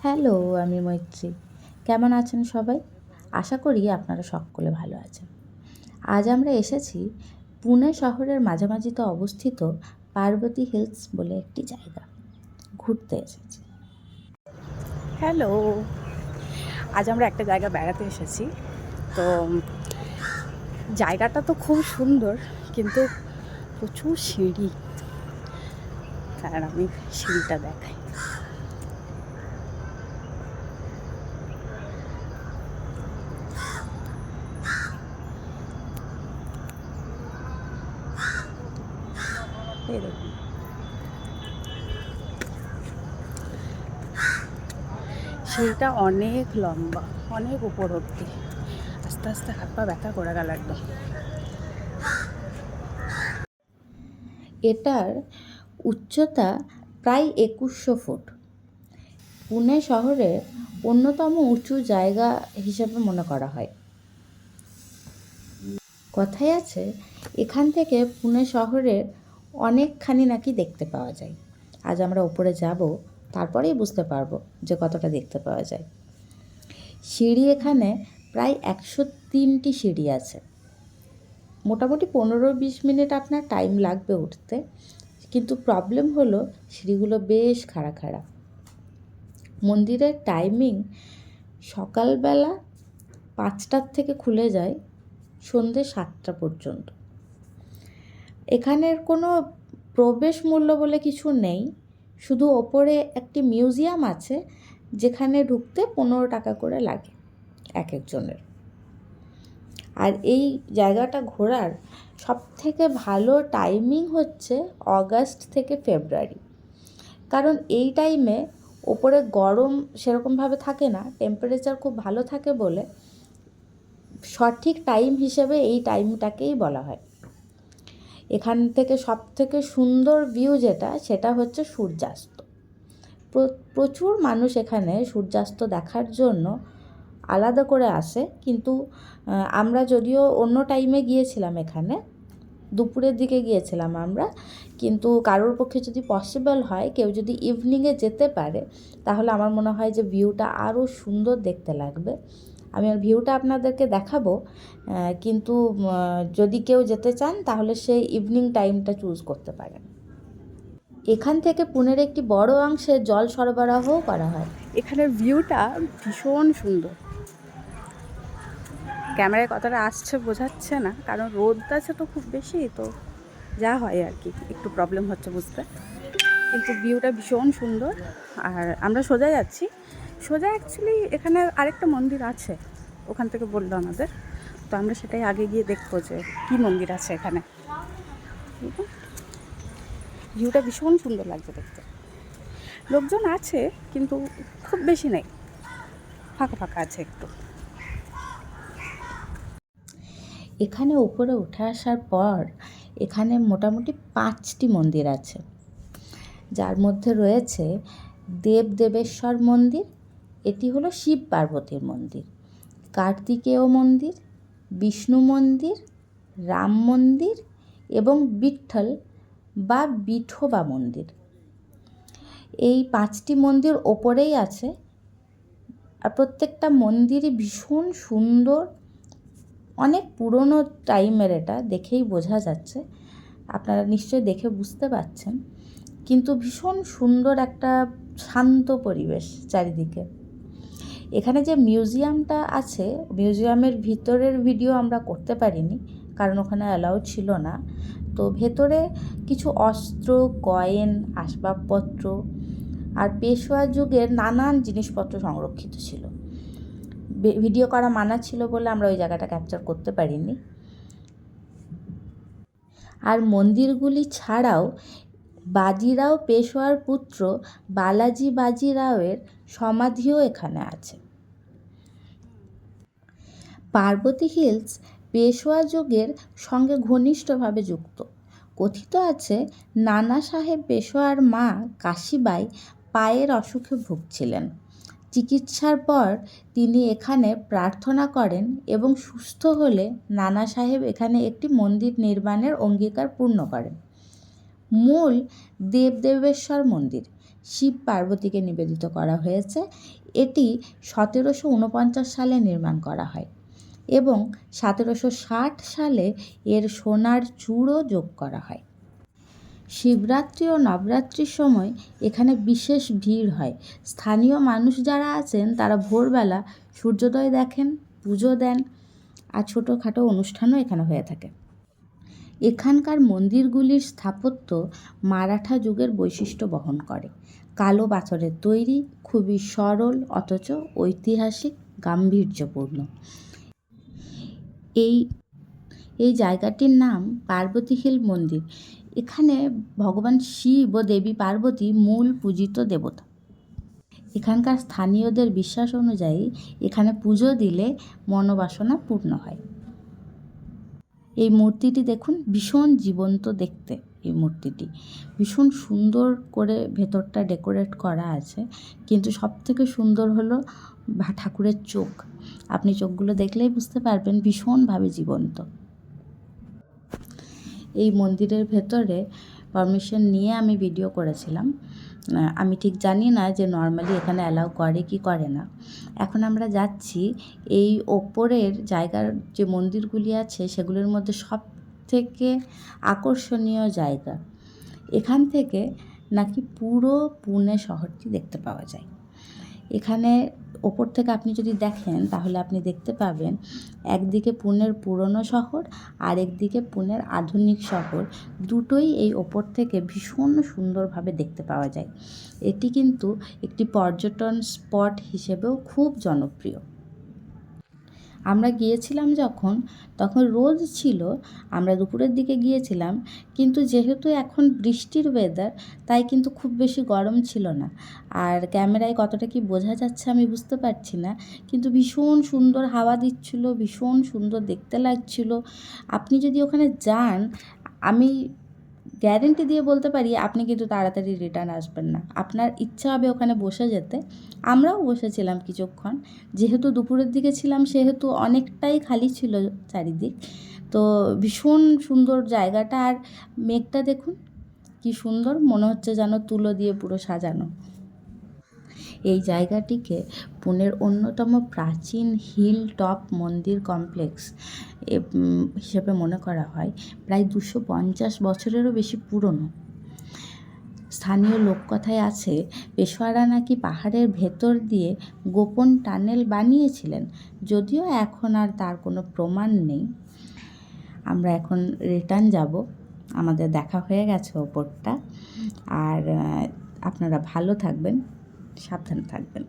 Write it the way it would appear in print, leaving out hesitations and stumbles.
Hello, আমি মৈত্রী। কেমন আছেন সবাই? আশা করি আপনারা সকলে ভালো আছেন। আজ আমরা এসেছি পুনে শহরের মাঝামাঝিতে অবস্থিত পার্বতী হিলস বলে একটি জায়গা ঘুরতে এসেছি। হ্যালো, আজ আমরা একটা জায়গা বেড়াতে এসেছি। তো জায়গাটা তো খুব সুন্দর, কিন্তু প্রচুর সিঁড়ি। আর আমি সিঁড়িটা দেখাই। এই দেখুন, সিঁড়িটা অনেক লম্বা, অনেক উপর অব্দি। আস্তে আস্তে হাত পা ব্যথা করে গেল একদম। এটার উচ্চতা প্রায় 2100 ফুট। পুনে শহরের অন্যতম উঁচু জায়গা হিসেবে মনে করা হয়। কথায় আছে, এখান থেকে পুনে শহরের অনেকখানি নাকি দেখতে পাওয়া যায়। আজ আমরা উপরে যাব, তারপরেই বুঝতে পারবো যে কতটা দেখতে পাওয়া যায়। সিঁড়ি এখানে প্রায় 103টি সিঁড়ি আছে। মোটামুটি 15-20 মিনিট আপনার টাইম লাগবে উঠতে, কিন্তু প্রবলেম হলো সিঁড়িগুলো বেশ খাড়া খাড়া। মন্দিরের টাইমিং সকালবেলা 5টার থেকে খুলে যায় সন্ধ্যে 7টা পর্যন্ত। এখানের কোনো প্রবেশ মূল্য বলে কিছু নেই, শুধু ওপরে একটি মিউজিয়াম আছে যেখানে ঢুকতে 15 টাকা করে লাগে এক একজনের। আর এই জায়গাটা ঘোরার সবথেকে ভালো টাইমিং হচ্ছে অগাস্ট থেকে ফেব্রুয়ারি, কারণ এই টাইমে ওপরে গরম সেরকমভাবে থাকে না, টেম্পারেচার খুব ভালো থাকে বলে সঠিক টাইম হিসেবে এই টাইমটাকেই বলা হয়। এখান থেকে সবথেকে সুন্দর ভিউ সেটা হচ্ছে সূর্যাস্ত। প্রচুর মানুষ এখানে সূর্যাস্ত দেখার জন্য আলাদা করে আসে, কিন্তু আমরা যদিও অন্য টাইমে গিয়েছিলাম, এখানে দুপুরের দিকে গিয়েছিলাম আমরা, কিন্তু কারোর পক্ষে যদি পসিবল হয়, কেউ যদি ইভিনিংয়ে যেতে পারে, তাহলে আমার মনে হয় যে ভিউটা আরও সুন্দর দেখতে লাগবে। আমি আর ভিউটা আপনাদেরকে দেখাবো, কিন্তু যদি কেউ যেতে চান তাহলে সেই ইভিনিং টাইমটা চুজ করতে পারেন। এখান থেকে পুনের একটি বড় অংশে জল সরবরাহও করা হয়। এখানের ভিউটা ভীষণ সুন্দর। ক্যামেরায় কতটা আসছে বোঝাচ্ছে না, কারণ রোদ আছে তো খুব বেশি, তো যা হয় আর কি, একটু প্রবলেম হচ্ছে বুঝতে। কিন্তু ভিউটা ভীষণ সুন্দর। আর আমরা সোজা যাচ্ছি। সোজা অ্যাকচুয়ালি এখানে আরেকটা মন্দির আছে, ওখান থেকে বললো আমাদের, তো আমরা সেটাই আগে গিয়ে দেখবো যে কী মন্দির আছে এখানে। ভিউটা ভীষণ সুন্দর লাগছে দেখতে। লোকজন আছে কিন্তু খুব বেশি নেই, ফাঁকা ফাঁকা আছে একটু। এখানে উপরে উঠে আসার পর এখানে মোটামুটি 5টি মন্দির আছে, যার মধ্যে রয়েছে দেবেশ্বর মন্দির, এটি হলো শিব পার্বতীর মন্দির, কার্তিকেয় মন্দির, বিষ্ণু মন্দির, রাম মন্দির এবং বিঠ্ঠল বা বিঠোবা মন্দির। এই 5টি মন্দির ওপরেই আছে, আর প্রত্যেকটা মন্দিরই ভীষণ সুন্দর। অনেক পুরনো টাইমের, এটা দেখেই বোঝা যাচ্ছে, আপনারা নিশ্চয়ই দেখে বুঝতে পারছেন। কিন্তু ভীষণ সুন্দর একটা শান্ত পরিবেশ চারিদিকে। এখানে যে মিউজিয়ামটা আছে, মিউজিয়ামের ভিতরের ভিডিও আমরা করতে পারিনি, কারণ ওখানে অ্যালাউ ছিল না। তো ভেতরে কিছু অস্ত্র, কয়েন, আসবাবপত্র আর পেশোয়া যুগের নানান জিনিসপত্র সংরক্ষিত ছিল। ভিডিও করা মানা ছিল বলে আমরা ওই জায়গাটা ক্যাপচার করতে পারিনি। আর মন্দিরগুলি ছাড়াও বাজিরাও পেশোয়ার পুত্র বালাজি বাজিরাওয়ের সমাধিও এখানে আছে। পার্বতী হিলস পেশোয়া যুগের সঙ্গে ঘনিষ্ঠভাবে যুক্ত। কথিত আছে, নানা সাহেব পেশোয়ার মা কাশীবাই পায়ের অসুখে ভুগছিলেন। চিকিৎসার পর তিনি এখানে প্রার্থনা করেন এবং সুস্থ হলে নানা সাহেব এখানে একটি মন্দির নির্মাণের অঙ্গীকার পূর্ণ করেন। মূল দেবেশ্বর মন্দির, শিব পার্বতীকে নিবেদিত করা হয়েছে। এটি 1749 সালে নির্মাণ করা হয় এবং 1760 সালে এর সোনার চূড়ও যোগ করা হয়। শিবরাত্রি ও নবরাত্রির সময় এখানে বিশেষ ভিড় হয়। স্থানীয় মানুষ যারা আছেন তারা ভোরবেলা সূর্যোদয় দেখেন, পুজো দেন, আর ছোটোখাটো অনুষ্ঠানও এখানে হয়ে থাকে। এখানকার মন্দিরগুলির স্থাপত্য মারাঠা যুগের বৈশিষ্ট্য বহন করে। কালো পাথরের তৈরি, খুবই সরল অথচ ঐতিহাসিক গাম্ভীর্যপূর্ণ। এই জায়গাটির নাম পার্বতী হিল মন্দির। এখানে ভগবান শিব ও দেবী পার্বতী মূল পূজিত দেবতা। এখানকার স্থানীয়দের বিশ্বাস অনুযায়ী এখানে পুজো দিলে মনোবাসনা পূর্ণ হয়। এই মূর্তিটি দেখুন, ভীষণ জীবন্ত দেখতে। এই মূর্তিটি ভীষণ সুন্দর করে ভেতরটা ডেকোরেট করা আছে, কিন্তু সবথেকে সুন্দর হলো ঠাকুরের চোখ। আপনি চোখগুলো দেখলেই বুঝতে পারবেন ভীষণভাবে জীবন্ত। এই মন্দিরের ভেতরে পারমিশন নিয়ে আমি ভিডিও করেছিলাম। আমি ঠিক জানি না যে নর্মালি এখানে অ্যালাউ করে কি করে না। এখন আমরা যাচ্ছি এই ওপরের জায়গার যে মন্দিরগুলি আছে সেগুলোর মধ্যে সবথেকে আকর্ষণীয় জায়গা। এখান থেকে নাকি পুরো পুনে শহরটি দেখতে পাওয়া যায়। এখানে ওপর থেকে আপনি যদি দেখেন তাহলে আপনি দেখতে পাবেন একদিকে পুনের পুরনো শহর আর একদিকে পুনের আধুনিক শহর, দুটোই এই ওপর থেকে ভীষণ সুন্দরভাবে দেখতে পাওয়া যায়। এটি কিন্তু একটি পর্যটন স্পট হিসেবেও খুব জনপ্রিয়। আমরা গিয়েছিলাম তখন রোদ ছিল, আমরা দুপুরের দিকে গিয়েছিলাম, কিন্তু যেহেতু এখন বৃষ্টির ওয়েদার তাই কিন্তু খুব বেশি গরম ছিল না। আর ক্যামেরায় কতটা কি বোঝা যাচ্ছে আমি বুঝতে পারছি না, কিন্তু ভীষণ সুন্দর হাওয়া দিচ্ছিল, ভীষণ সুন্দর দেখতে লাগছিল। আপনি যদি ওখানে যান, আমি গ্যারেন্টি দিয়ে বলতে পারি আপনি কিন্তু তাড়াতাড়ি রিটার্ন আসবেন না। আপনার ইচ্ছা হবে ওখানে বসে যেতে। আমরাও বসেছিলাম কিছুক্ষণ, যেহেতু দুপুরের দিকে ছিলাম সেহেতু অনেকটাই খালি ছিল চারিদিক। তো ভীষণ সুন্দর জায়গাটা, আর মেঘটা দেখুন কি সুন্দর, মনে হচ্ছে যেন তুলো দিয়ে পুরো সাজানো। এই জায়গাটিকে পুনের অন্যতম প্রাচীন হিল টপ মন্দির কমপ্লেক্স হিসেবে মনে করা হয়। প্রায় 250 বছরেরও বেশি পুরনো। স্থানীয় লোককথায় আছে পেশোয়ারা নাকি পাহাড়ের ভেতর দিয়ে গোপন টানেল বানিয়েছিলেন, যদিও এখন আর তার কোনো প্রমাণ নেই। আমরা এখন রিটার্ন যাব, আমাদের দেখা হয়ে গেছে ওপরটা। আর আপনারা ভালো থাকবেন, সাবধানে থাকবেন।